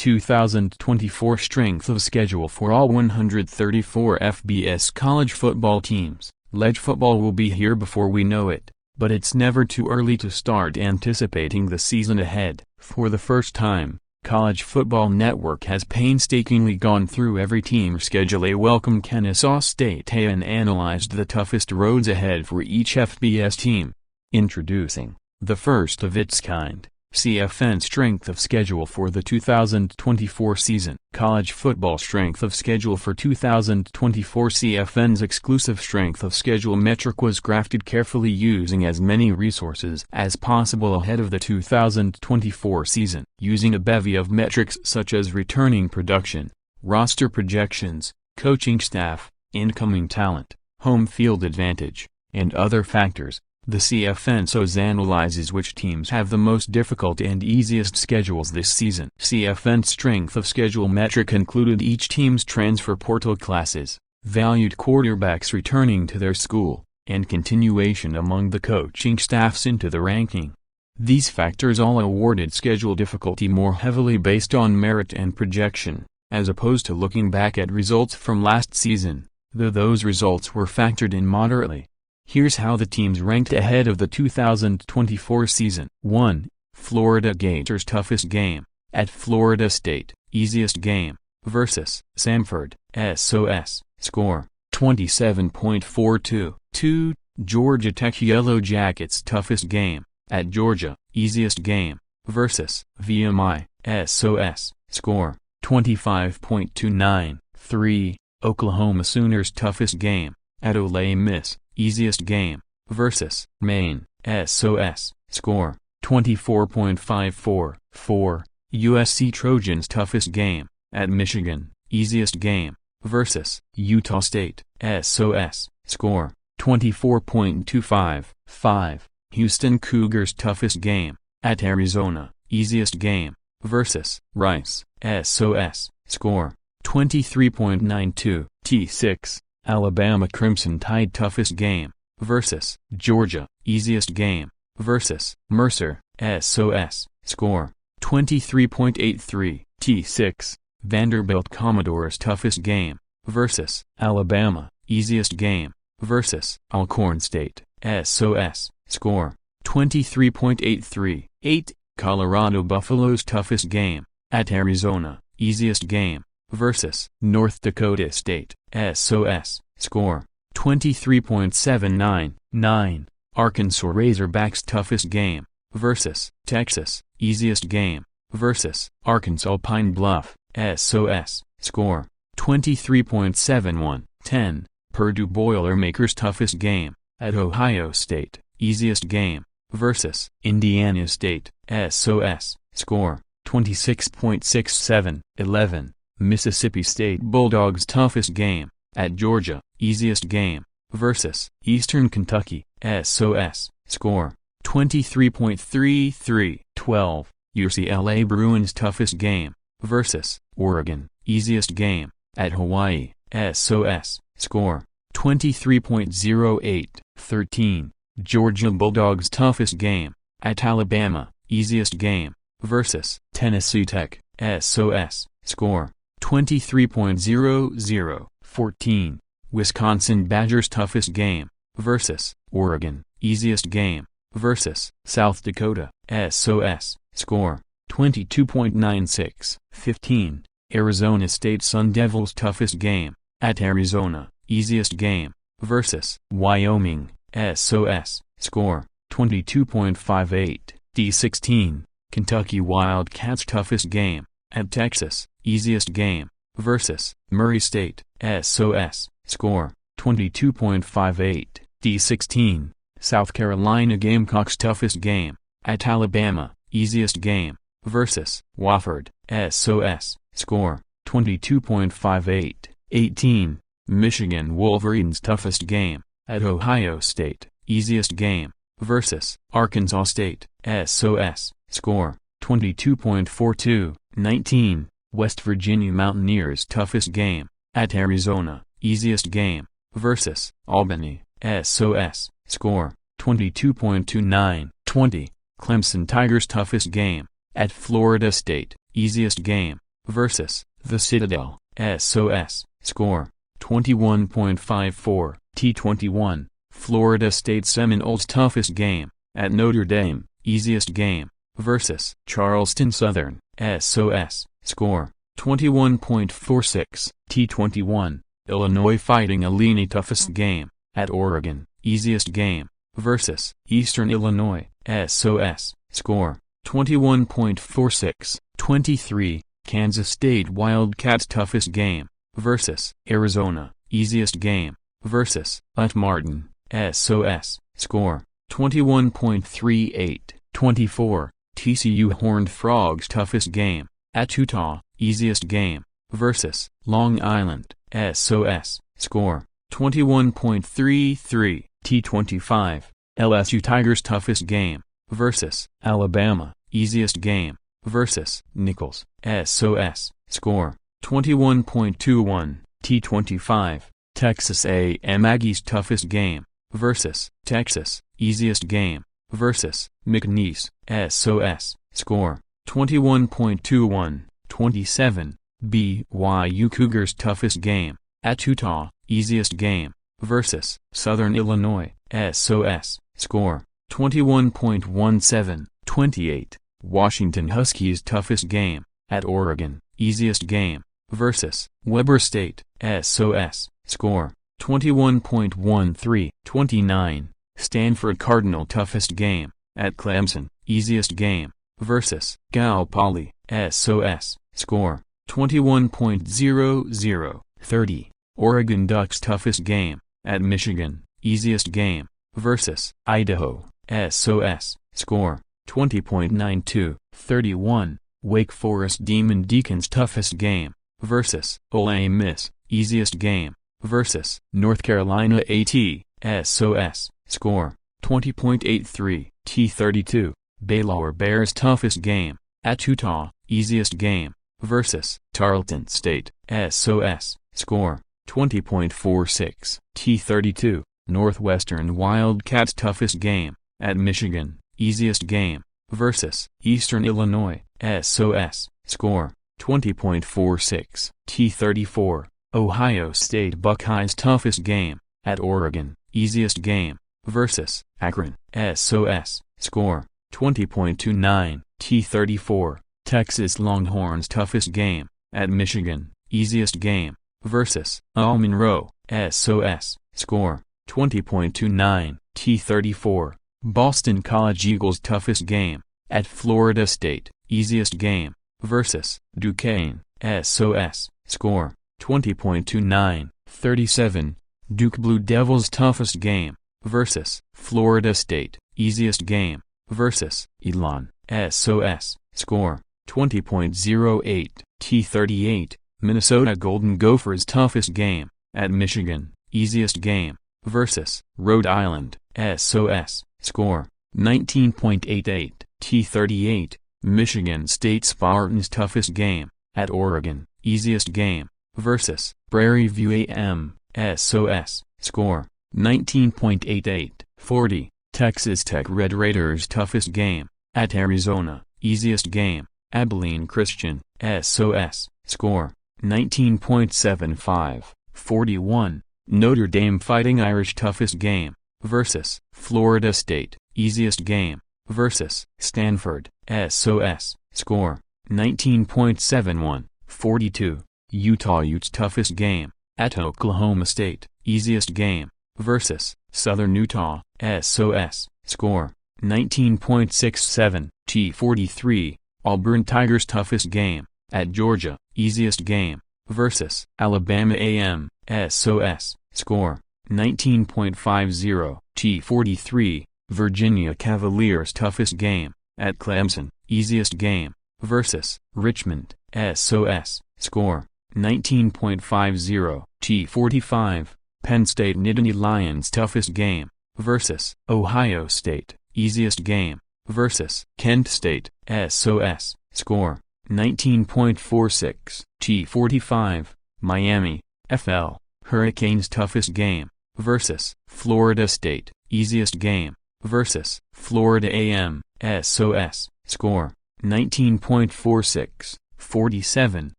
2024 strength of schedule for all 134 FBS college football teams. Ledge football will be here before we know it, but it's never too early to start anticipating the season ahead. For the first time, College Football Network has painstakingly gone through every team's schedule. A welcome Kennesaw State and analyzed the toughest roads ahead for each FBS team. Introducing the first of its kind CFN Strength of Schedule for the 2024 season. College Football Strength of Schedule for 2024. CFN's exclusive Strength of Schedule metric was crafted carefully using as many resources as possible ahead of the 2024 season. Using a bevy of metrics such as returning production, roster projections, coaching staff, incoming talent, home field advantage, and other factors, the CFN analyzes which teams have the most difficult and easiest schedules this season. CFN's Strength of Schedule metric included each team's transfer portal classes, valued quarterbacks returning to their school, and continuation among the coaching staffs into the ranking. These factors all awarded schedule difficulty more heavily based on merit and projection, as opposed to looking back at results from last season, though those results were factored in moderately. Here's how the teams ranked ahead of the 2024 season. 1. Florida Gators toughest game, at Florida State, easiest game, versus Samford, SOS, score, 27.42. 2. Georgia Tech Yellow Jackets toughest game, at Georgia, easiest game, versus VMI, SOS, score, 25.29. 3. Oklahoma Sooners toughest game, at Ole Miss, easiest game, versus Maine, SOS, score, 24.54. 4. USC Trojans toughest game, at Michigan, easiest game, versus Utah State, SOS, score, 24.25. 5. Houston Cougars toughest game, at Arizona, easiest game, versus Rice, SOS, score, 23.92. T6. Alabama Crimson Tide toughest game, versus Georgia, easiest game, versus Mercer, SOS, score, 23.83. T6. Vanderbilt Commodores toughest game, versus Alabama, easiest game, versus Alcorn State, SOS, score, 23.83. 8. Colorado Buffaloes toughest game, at Arizona, easiest game, versus North Dakota State, SOS, score, 23.79. 9. Arkansas Razorbacks toughest game, versus Texas, easiest game, versus Arkansas Pine Bluff, SOS, score, 23.71. 10. Purdue Boilermakers toughest game, at Ohio State, easiest game, versus Indiana State, SOS, score, 26.67. 11. Mississippi State Bulldogs toughest game, at Georgia, easiest game, versus Eastern Kentucky, SOS, score, 23.33. 12. UCLA Bruins toughest game, versus Oregon, easiest game, at Hawaii, SOS, score, 23.08. 13. Georgia Bulldogs toughest game, at Alabama, easiest game, versus Tennessee Tech, SOS, score, 23.00. 14. Wisconsin Badgers toughest game, versus Oregon, easiest game, versus South Dakota, SOS, score, 22.96. 15. Arizona State Sun Devils toughest game, at Arizona, easiest game, versus Wyoming, SOS, score, 22.58. D16. Kentucky Wildcats toughest game, at Texas, easiest game, versus Murray State, SOS, score, 22.58. D16. South Carolina Gamecocks toughest game, at Alabama, easiest game, versus Wofford, SOS, score, 22.58. 18. Michigan Wolverines toughest game, at Ohio State, easiest game, versus Arkansas State, SOS, score, 22.42. 19. West Virginia Mountaineers toughest game, at Arizona, easiest game, versus Albany, SOS, score, 22.29. 20. Clemson Tigers toughest game, at Florida State, easiest game, vs. the Citadel, SOS, score, 21.54, T21, Florida State Seminoles toughest game, at Notre Dame, easiest game, vs. Charleston Southern, SOS, score, 21.46, T21, Illinois Fighting Illini toughest game, at Oregon, easiest game, vs. Eastern Illinois, SOS, score, 21.46, 23, Kansas State Wildcats toughest game, vs. Arizona, easiest game, vs. Ut Martin, SOS, score, 21.38, 24, TCU Horned Frogs toughest game, at Utah, easiest game, vs. Long Island, SOS, score, 21.33, T25, LSU Tigers toughest game, vs. Alabama, easiest game, vs. Nicholls, SOS, score, 21.21, T25, Texas A&M Aggies toughest game, vs. Texas, easiest game, vs. McNeese, SOS, score, 21.21, 27, BYU Cougars toughest game, at Utah, easiest game, vs. Southern Illinois, SOS, score, 21.17, 28, Washington Huskies toughest game, at Oregon, easiest game, vs. Weber State, SOS, score, 21.13, 29, Stanford Cardinal toughest game, at Clemson, easiest game, vs. Cal Poly, SOS, score, 21.00, 30, Oregon Ducks toughest game, at Michigan, easiest game, vs. Idaho, SOS, score, 20.92, 31, Wake Forest Demon Deacons toughest game, vs. Ole Miss, easiest game, vs. North Carolina A&T, SOS, score, 20.83, T32, Baylor Bears toughest game, at Utah, easiest game, vs. Tarleton State, SOS, score, 20.46, T32, Northwestern Wildcats toughest game, at Michigan, easiest game, vs. Eastern Illinois, SOS, score, 20.46, T34, Ohio State Buckeyes toughest game, at Oregon, easiest game, vs. Akron, SOS, score, 20.29, T34, Texas Longhorns toughest game, at Michigan, easiest game, vs. Monroe, SOS, score, 20.29, T34, Boston College Eagles toughest game, at Florida State, easiest game, vs. Duquesne, SOS, score, 20.29, 37, Duke Blue Devils toughest game, vs. Florida State, easiest game, vs. Elon, SOS, score, 20.08, T38, Minnesota Golden Gophers toughest game, at Michigan, easiest game, vs. Rhode Island, SOS, score, 19.88, T38, Michigan State Spartans toughest game, at Oregon, easiest game, vs. Prairie View A&M, SOS, score, 19.88, 40, Texas Tech Red Raiders toughest game, at Arizona, easiest game, Abilene Christian, SOS, score, 19.75, 41, Notre Dame Fighting Irish toughest game, vs. Florida State, easiest game, vs. Stanford, SOS, score, 19.71, 42, Utah Utes toughest game, at Oklahoma State, easiest game, vs. Southern Utah, SOS, score, 19.67, T43, Auburn Tigers toughest game, at Georgia, easiest game, vs. Alabama A&M, SOS, score, 19.50, T43, Virginia Cavaliers toughest game, at Clemson, easiest game, vs. Richmond, SOS, score, 19.50, T45, Penn State Nittany Lions toughest game, vs. Ohio State, easiest game, vs. Kent State, SOS, score, 19.46, T45, Miami, FL, Hurricanes toughest game, vs. Florida State, easiest game, vs. Florida A&M, SOS, score, 19.46, 47,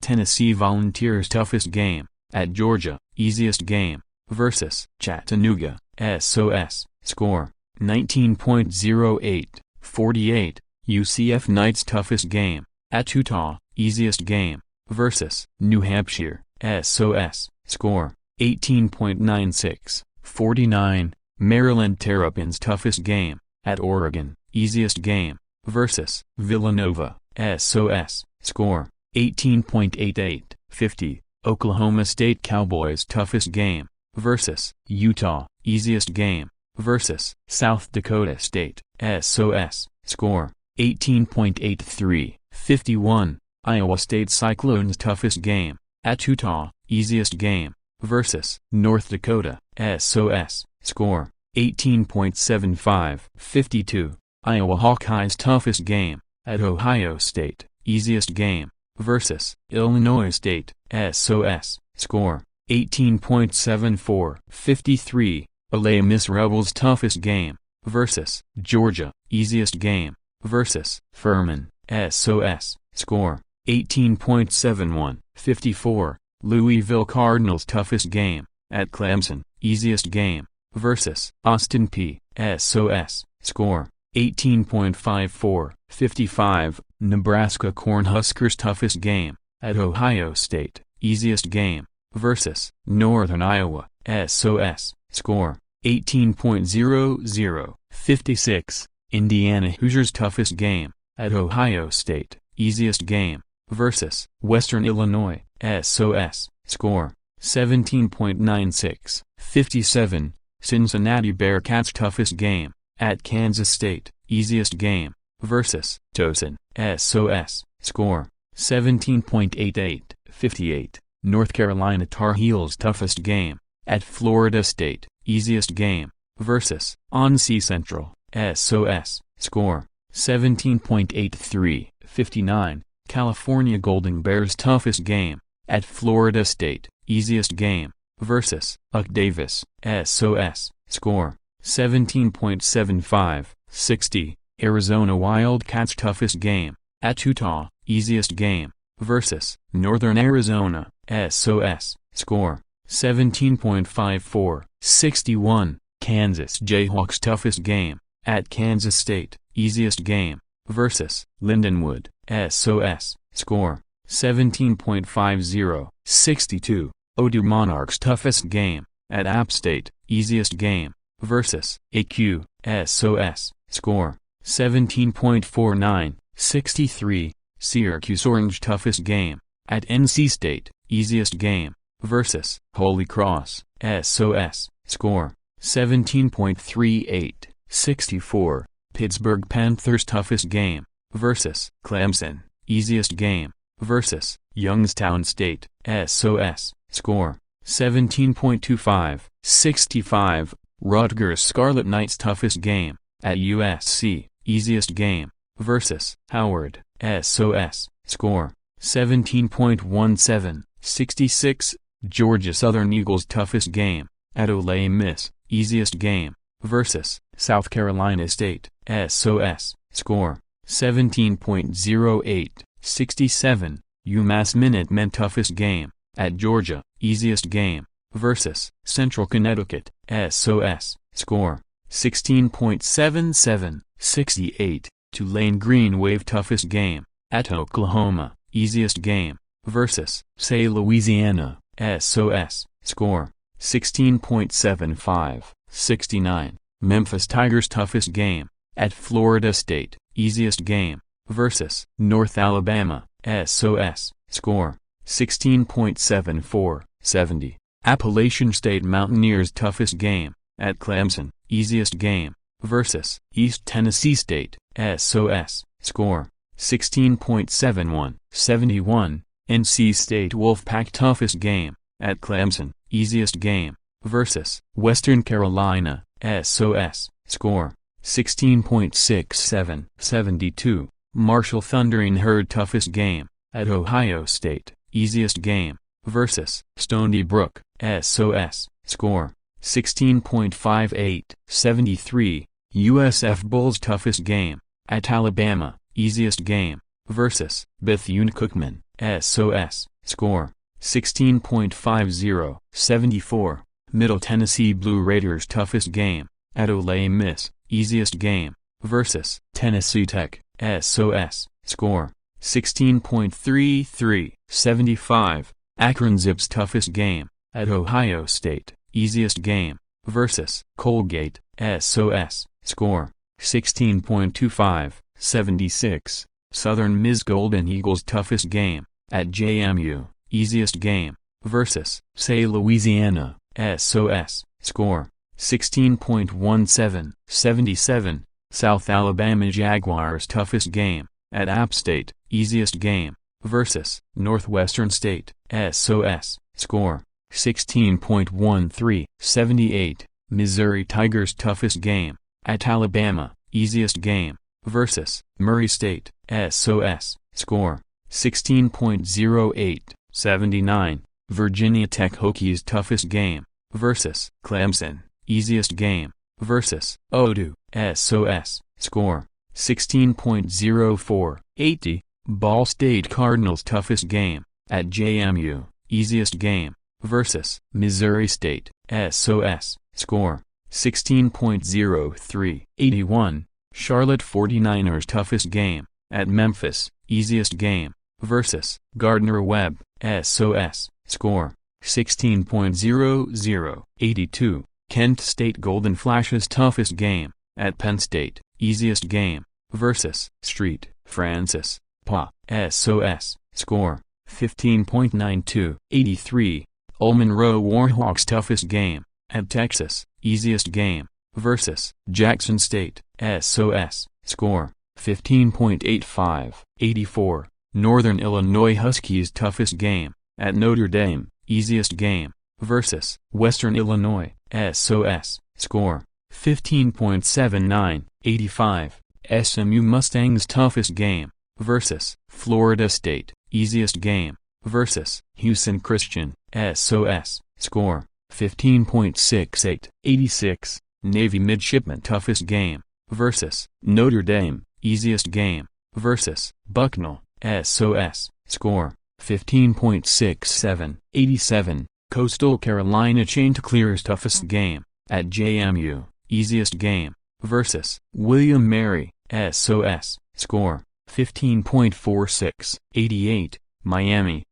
Tennessee Volunteers toughest game, at Georgia, easiest game, versus Chattanooga, SOS, score, 19.08, 48, UCF Knights toughest game, at Utah, easiest game, versus New Hampshire, SOS, score, 18.96, 49, Maryland Terrapins toughest game, at Oregon, easiest game, versus Villanova, SOS, score, 18.88, 50, Oklahoma State Cowboys toughest game, versus Utah, easiest game, versus South Dakota State, SOS, score, 18.83, 51, Iowa State Cyclones toughest game, at Utah, easiest game, versus North Dakota, SOS, score, 18.75, 52, Iowa Hawkeyes toughest game, at Ohio State, easiest game, versus Illinois State, SOS, score, 18.74, 53, Ole Miss Rebels toughest game, versus Georgia, easiest game, versus Furman, SOS, score, 18.71, 54, Louisville Cardinals toughest game, at Clemson, easiest game, versus Austin Peay, SOS, score, 18.54, 55, Nebraska Cornhuskers toughest game, at Ohio State, easiest game, versus Northern Iowa, SOS, score, 18.00, 56, Indiana Hoosiers toughest game, at Ohio State, easiest game, versus Western Illinois, SOS, score, 17.96, 57, Cincinnati Bearcats toughest game, at Kansas State, easiest game, versus Towson, SOS, score, 17.88, 58, North Carolina Tar Heels toughest game, at Florida State, easiest game, versus NC Central, SOS, score, 17.83, 59, California Golden Bears toughest game, at Florida State, easiest game, versus UC Davis, SOS, score, 17.75, 60, Arizona Wildcats toughest game, at Utah, easiest game, versus Northern Arizona, SOS, score, 17.54, 61, Kansas Jayhawks toughest game, at Kansas State, easiest game, versus Lindenwood, SOS, score, 17.50, 62, Odu Monarchs toughest game, at App State, easiest game, versus AQ, SOS, score, 17.49, 63, Syracuse Orange toughest game, at NC State, easiest game, versus Holy Cross, SOS, score, 17.38, 64, Pittsburgh Panthers toughest game, versus Clemson, easiest game, versus Youngstown State, SOS, score, 17.25, 65, Rutgers Scarlet Knights toughest game, at USC, easiest game, versus Howard, SOS, score, 17.17, 66, Georgia Southern Eagles toughest game, at Ole Miss, easiest game, versus South Carolina State, SOS, score, 17.08, 67, UMass Minutemen toughest game, at Georgia, easiest game, versus Central Connecticut, SOS, score, 16.77, 68, Tulane Green Wave toughest game, at Oklahoma, easiest game, versus Say Louisiana, SOS, score, 16.75, 69, Memphis Tigers toughest game, at Florida State, easiest game, versus North Alabama, SOS, score, 16.74, 70, Appalachian State Mountaineers toughest game, at Clemson, easiest game, versus East Tennessee State, SOS, score, 16.71, 71, NC State Wolfpack toughest game, at Clemson, easiest game, versus Western Carolina, SOS, score, 16.67, 72, Marshall Thundering Herd toughest game, at Ohio State, easiest game, versus Stony Brook, SOS, score, 16.58, 73, USF Bulls toughest game, at Alabama, easiest game, versus Bethune-Cookman, SOS, Score: 16.50. 74. Middle Tennessee Blue Raiders toughest game, at Ole Miss, easiest game, versus Tennessee Tech, SOS. Score: 16.33. 75. Akron Zips toughest game, at Ohio State, easiest game, versus Colgate, SOS. Score: 16.25. 76. Southern Miss Golden Eagles toughest game, at JMU, easiest game, versus Say Louisiana, SOS. Score: 16.17. 77. South Alabama Jaguars toughest game, at App State, easiest game, versus Northwestern State, SOS. Score: 16.13. 78. Missouri Tigers toughest game, at Alabama, easiest game, versus Murray State, SOS. Score: 16.08. 79. Virginia Tech Hokies toughest game, versus Clemson, easiest game, versus Odu, SOS. Score: 16.04. 80. Ball State Cardinals toughest game, at JMU, easiest game, versus Missouri State, SOS. Score: 16.03. 81. Charlotte 49ers toughest game, at Memphis, easiest game, versus Gardner-Webb, SOS. Score: 16.00. 82. Kent State Golden Flashes toughest game, at Penn State, easiest game, versus Street, Francis, Pa, SOS. Score: 15.92. 83. Ole Monroe Warhawks toughest game, at Texas, easiest game, versus Jackson State, SOS. Score: 15.85. 84. Northern Illinois Huskies toughest game, at Notre Dame, easiest game, versus Western Illinois, SOS. Score: 15.79. 85. SMU Mustangs toughest game, versus Florida State, easiest game, versus Houston Christian, SOS. Score: 15.68. 86. Navy Midshipmen toughest game, versus Notre Dame, easiest game, versus Bucknell, SOS. Score: 15.67. 87. Coastal Carolina Chanticleers toughest game, at JMU, easiest game, versus William Mary, SOS. Score: 15.46. 88. Miami,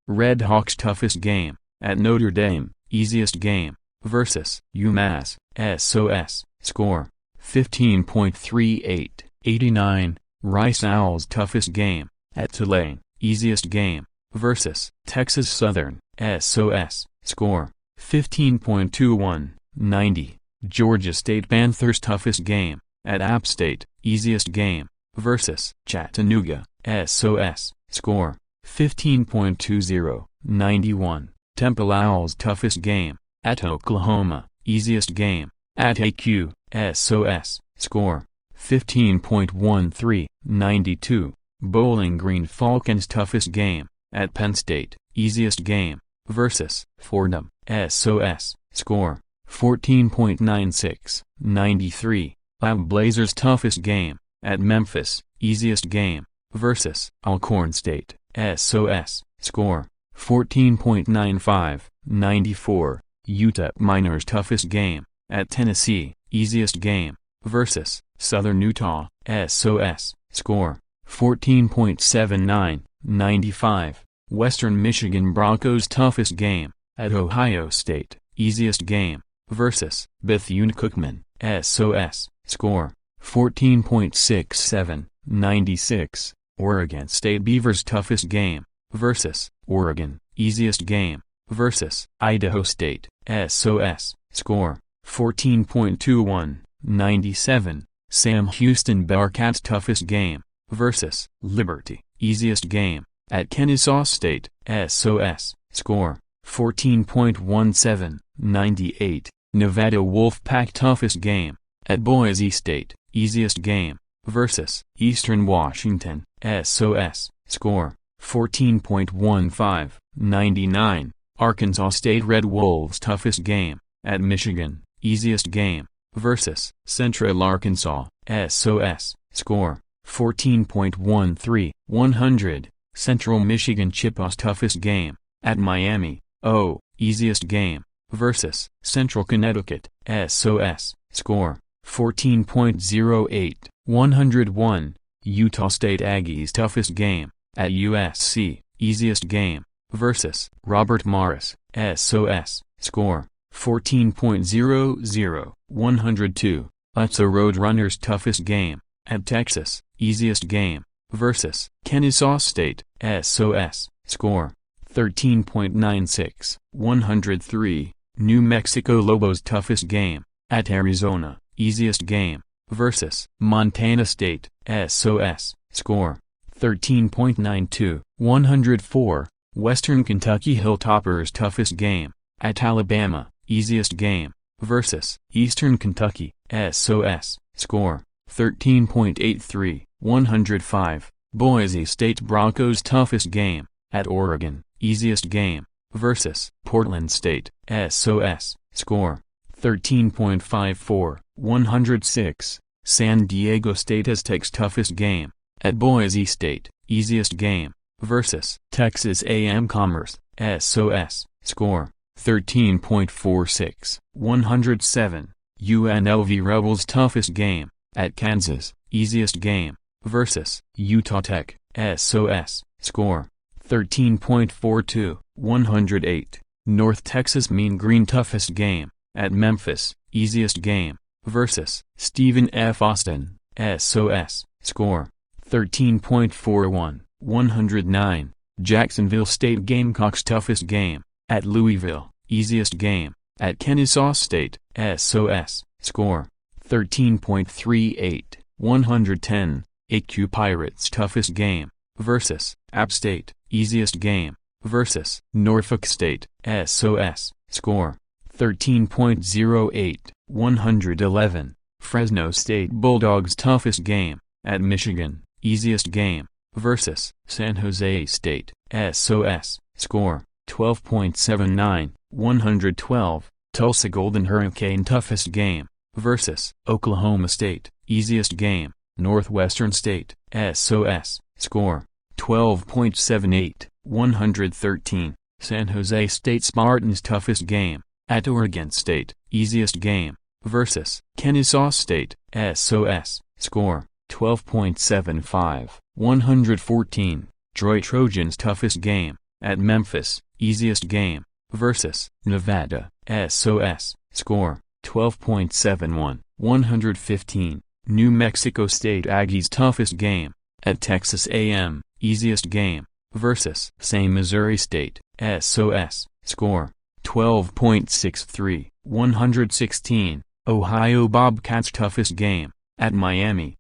Red Hawks toughest game, at Notre Dame, easiest game, versus UMass, SOS. Score: 15.38. 89. Rice Owls toughest game, at Tulane, easiest game, versus Texas Southern, SOS. Score: 15.21. 90. Georgia State Panthers toughest game, at App State, easiest game, versus Chattanooga, SOS. Score: 15.20. 91. Temple Owls toughest game, at Oklahoma, easiest game, at AQ, SOS. Score: 15.13. 92. Bowling Green Falcons toughest game, at Penn State, easiest game, versus Fordham, SOS. Score: 14.96. 93. Blazers toughest game, at Memphis, easiest game, versus Alcorn State, SOS. Score: 14.95. 94. UTEP Miners toughest game, at Tennessee, easiest game, versus Southern Utah, SOS. Score: 14.79. 95. Western Michigan Broncos toughest game, at Ohio State, easiest game, versus Bethune-Cookman, SOS. Score: 14.67. 96. Oregon State Beavers toughest game, versus Oregon, easiest game, versus Idaho State, SOS. Score: 14.21. 97. Sam Houston Bearcats toughest game, versus Liberty, easiest game, at Kennesaw State, SOS. Score: 14.17. 98. Nevada Wolfpack toughest game, at Boise State, easiest game, versus Eastern Washington, SOS. Score: 14.15. 99. Arkansas State Red Wolves toughest game, at Michigan, easiest game, versus Central Arkansas, SOS. Score: 14.13. 100. Central Michigan Chippewas toughest game, at Miami, easiest game, versus Central Connecticut, SOS, score, 14.08, 101, Utah State Aggies toughest game, at USC, easiest game, versus Robert Morris, SOS, score, 14.00, 102, Utah Roadrunners toughest game, at Texas, easiest game, versus Kennesaw State, SOS, score, 13.96, 103, New Mexico Lobos toughest game, at Arizona, easiest game, versus Montana State, SOS, score, 13.92, 104, Western Kentucky Hilltoppers toughest game, at Alabama, easiest game, versus Eastern Kentucky, SOS, score, 13.83, 105, Boise State Broncos toughest game, at Oregon, easiest game, versus Portland State, SOS, score, 13.54, 106, San Diego State Aztecs toughest game, at Boise State, easiest game, versus Texas A&M Commerce, SOS, score, 13.46, 107, UNLV Rebels toughest game, at Kansas, easiest game, versus Utah Tech, SOS, score, 13.42, 108, North Texas Mean Green toughest game, at Memphis, easiest game, versus Stephen F. Austin, SOS, score, 13.41, 109, Jacksonville State Gamecocks toughest game, at Louisville, easiest game, at Kennesaw State, SOS, score, 13.38, 110, AQ Pirates toughest game, versus App State, easiest game, versus Norfolk State, SOS, score, 13.08, 111, Fresno State Bulldogs toughest game, at Michigan, easiest game, versus San Jose State, SOS, score, 12.79, 112, Tulsa Golden Hurricane toughest game, versus Oklahoma State, easiest game, Northwestern State, SOS, score, 12.78, 113, San Jose State Spartans toughest game, at Oregon State, easiest game, versus Kennesaw State, SOS, score, 12.75, 114, Troy Trojans toughest game, at Memphis, easiest game, versus Nevada, SOS, score, 12.71, 115, New Mexico State Aggies toughest game, at Texas A&M, easiest game, versus St. Missouri State, SOS, score, 12.63, 116, Ohio Bobcats toughest game, at Miami,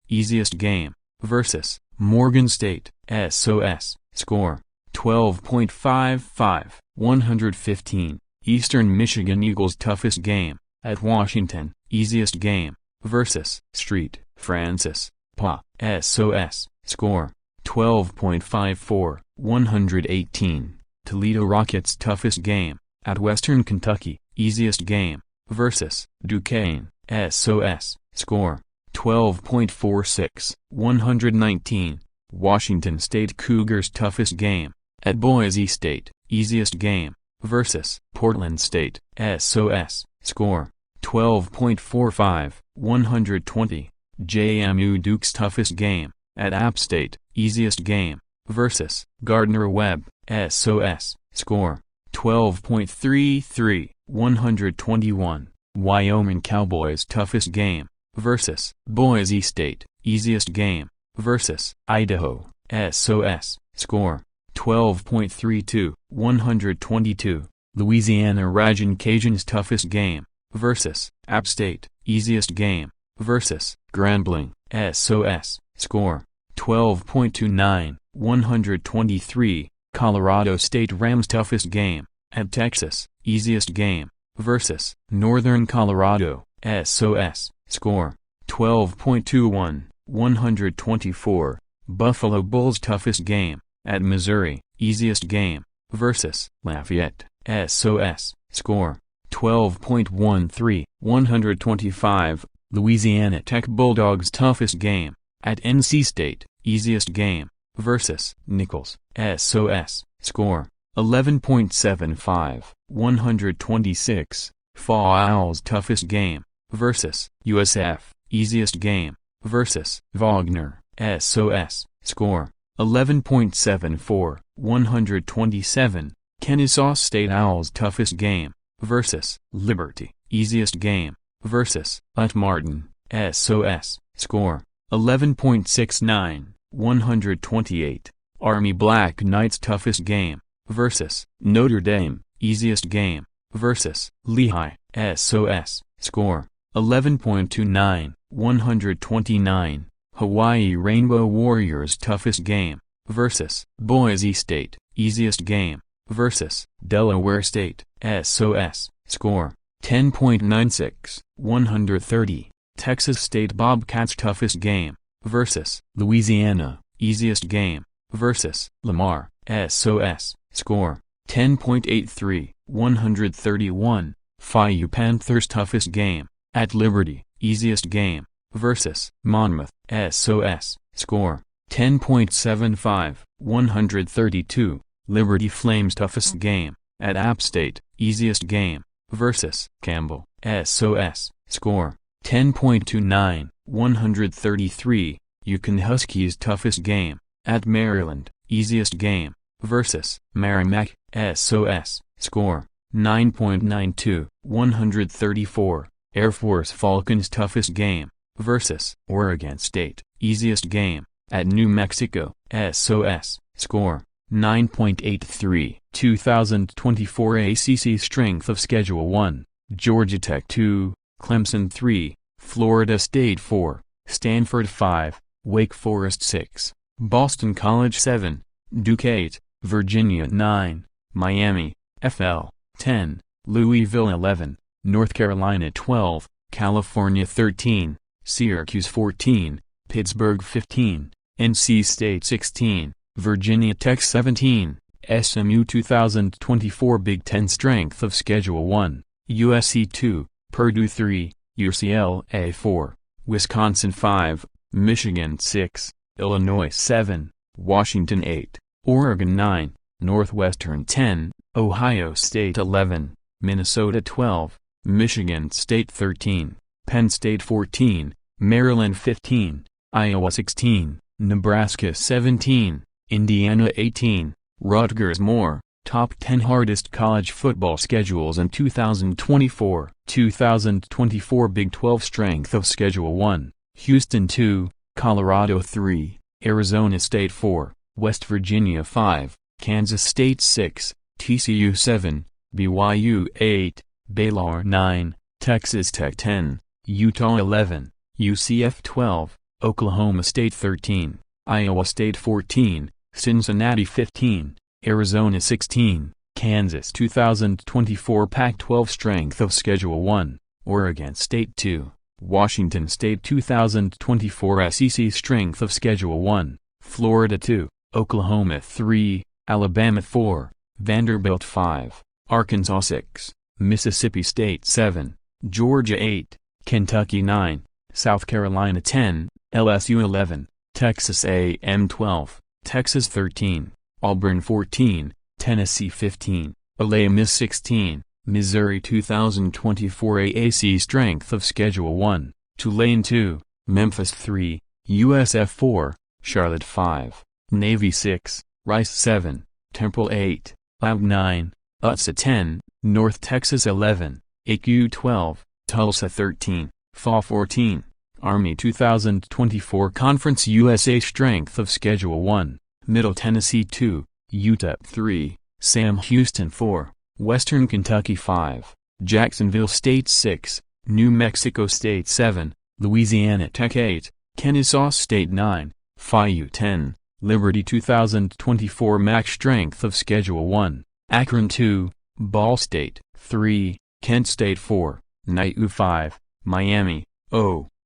easiest game, versus Morgan State, SOS, score, 12.55, 115, Eastern Michigan Eagles toughest game, at Washington, easiest game, versus Street, Francis, Pa, SOS, score, 12.54, 118, Toledo Rockets toughest game, at Western Kentucky, easiest game, versus Duquesne, SOS, score, 12.46, 119, Washington State Cougars toughest game, at Boise State, easiest game, versus Portland State, SOS, score, 12.45, 120, JMU Duke's toughest game, at App State, easiest game, versus Gardner-Webb, SOS, score, 12.33, 121, Wyoming Cowboys toughest game, versus Boise State, easiest game, versus Idaho, SOS, score, 12.32, 122, Louisiana Ragin' Cajuns toughest game, versus App State, easiest game, versus Grambling, SOS, score, 12.29, 123, Colorado State Rams toughest game, at Texas, easiest game, versus Northern Colorado, SOS, score, 12.21, 124, Buffalo Bulls toughest game, at Missouri, easiest game, versus Lafayette, SOS, score, 12.13, 125, Louisiana Tech Bulldogs toughest game, at NC State, easiest game, vs. Nichols, SOS, score, 11.75, 126, Fowles toughest game, vs. USF, easiest game, vs. Wagner, SOS, score, 11.74, 127, Kennesaw State Owls toughest game, vs. Liberty, easiest game, vs. Martin, SOS, score, 11.69, 128, Army Black Knights toughest game, vs. Notre Dame, easiest game, vs. Lehigh, SOS, score, 11.29, 129, Hawaii Rainbow Warriors toughest game, vs. Boise State, easiest game, vs. Delaware State, SOS, score, 10.96, 130, Texas State Bobcats toughest game, vs. Louisiana, easiest game, vs. Lamar, SOS, score, 10.83, 131, Fayou Panthers toughest game, at Liberty, easiest game, vs. Monmouth, SOS, score, 10.75, 132, Liberty Flames toughest game, at App State, easiest game, vs. Campbell, SOS, score, 10.29, 133, Yukon Huskies toughest game, at Maryland, easiest game, vs. Merrimack, SOS, score, 9.92, 134, Air Force Falcons toughest game, vs. Oregon State, easiest game, at New Mexico, SOS, score, 9.83, 2024 ACC Strength of Schedule 1, Georgia Tech 2, Clemson 3, Florida State 4, Stanford 5, Wake Forest 6, Boston College 7, Duke 8, Virginia 9, Miami, FL, 10, Louisville 11, North Carolina 12, California 13, Syracuse 14, Pittsburgh 15, NC State 16, Virginia Tech 17, SMU 2024 Big Ten Strength of Schedule 1, USC 2, Purdue 3, UCLA 4, Wisconsin 5, Michigan 6, Illinois 7, Washington 8, Oregon 9, Northwestern 10, Ohio State 11, Minnesota 12, Michigan State 13, Penn State 14, Maryland 15, Iowa 16, Nebraska 17, Indiana 18, Rutgers more, top 10 hardest college football schedules in 2024, 2024 Big 12 Strength of Schedule 1, Houston 2, Colorado 3, Arizona State 4, West Virginia 5, Kansas State 6, TCU 7, BYU 8, Baylor 9, Texas Tech 10, Utah 11, UCF 12, Oklahoma State 13, Iowa State 14, Cincinnati 15, Arizona 16, Kansas 2024 Pac-12 Strength of Schedule 1, Oregon State 2, Washington State 2024 SEC Strength of Schedule 1, Florida 2, Oklahoma 3, Alabama 4, Vanderbilt 5, Arkansas 6, Mississippi State 7, Georgia 8, Kentucky 9, South Carolina 10, LSU 11, Texas A&M 12, Texas 13, Auburn 14, Tennessee 15, Ole Miss 16, Missouri 2024 AAC Strength of Schedule 1, Tulane 2, Memphis 3, USF 4, Charlotte 5, Navy 6, Rice 7, Temple 8, Lab 9, UTSA 10, North Texas 11, AQ 12, Tulsa 13, FA 14, Army 2024 Conference USA Strength of Schedule 1, Middle Tennessee 2, UTEP 3, Sam Houston 4, Western Kentucky 5, Jacksonville State 6, New Mexico State 7, Louisiana Tech 8, Kennesaw State 9, Fayou 10, Liberty 2024 Max Strength of Schedule 1, Akron 2, Ball State 3, Kent State 4, NIU 5, Miami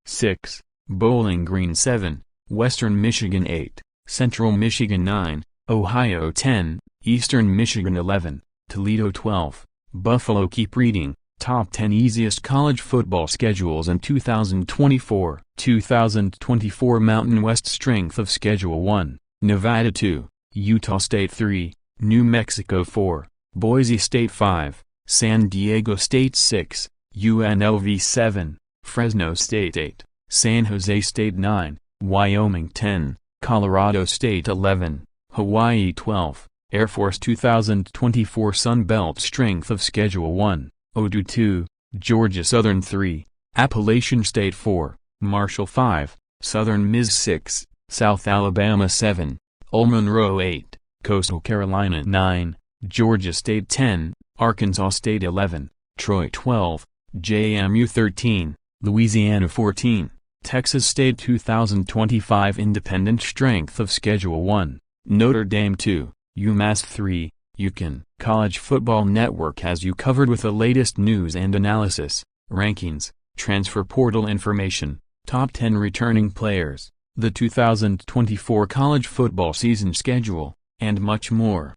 6, Bowling Green 7, Western Michigan 8, Central Michigan 9, Ohio 10, Eastern Michigan 11, Toledo 12, Buffalo. Keep reading. Top 10 Easiest College Football Schedules in 2024. 2024 Mountain West Strength of Schedule 1, Nevada 2, Utah State 3, New Mexico 4, Boise State 5, San Diego State 6, UNLV 7, Fresno State 8, San Jose State 9, Wyoming 10, Colorado State 11, Hawaii 12, Air Force 2024 Sun Belt Strength of Schedule 1, ODU 2, Georgia Southern 3, Appalachian State 4, Marshall 5, Southern Miss 6, South Alabama 7, Ole Monroe 8, Coastal Carolina 9, Georgia State 10, Arkansas State 11, Troy 12, JMU 13, Louisiana 14, Texas State 2025 Independent Strength of Schedule 1, Notre Dame 2, UMass 3, UConn. College Football Network has you covered with the latest news and analysis, rankings, transfer portal information, top 10 returning players, the 2024 college football season schedule, and much more.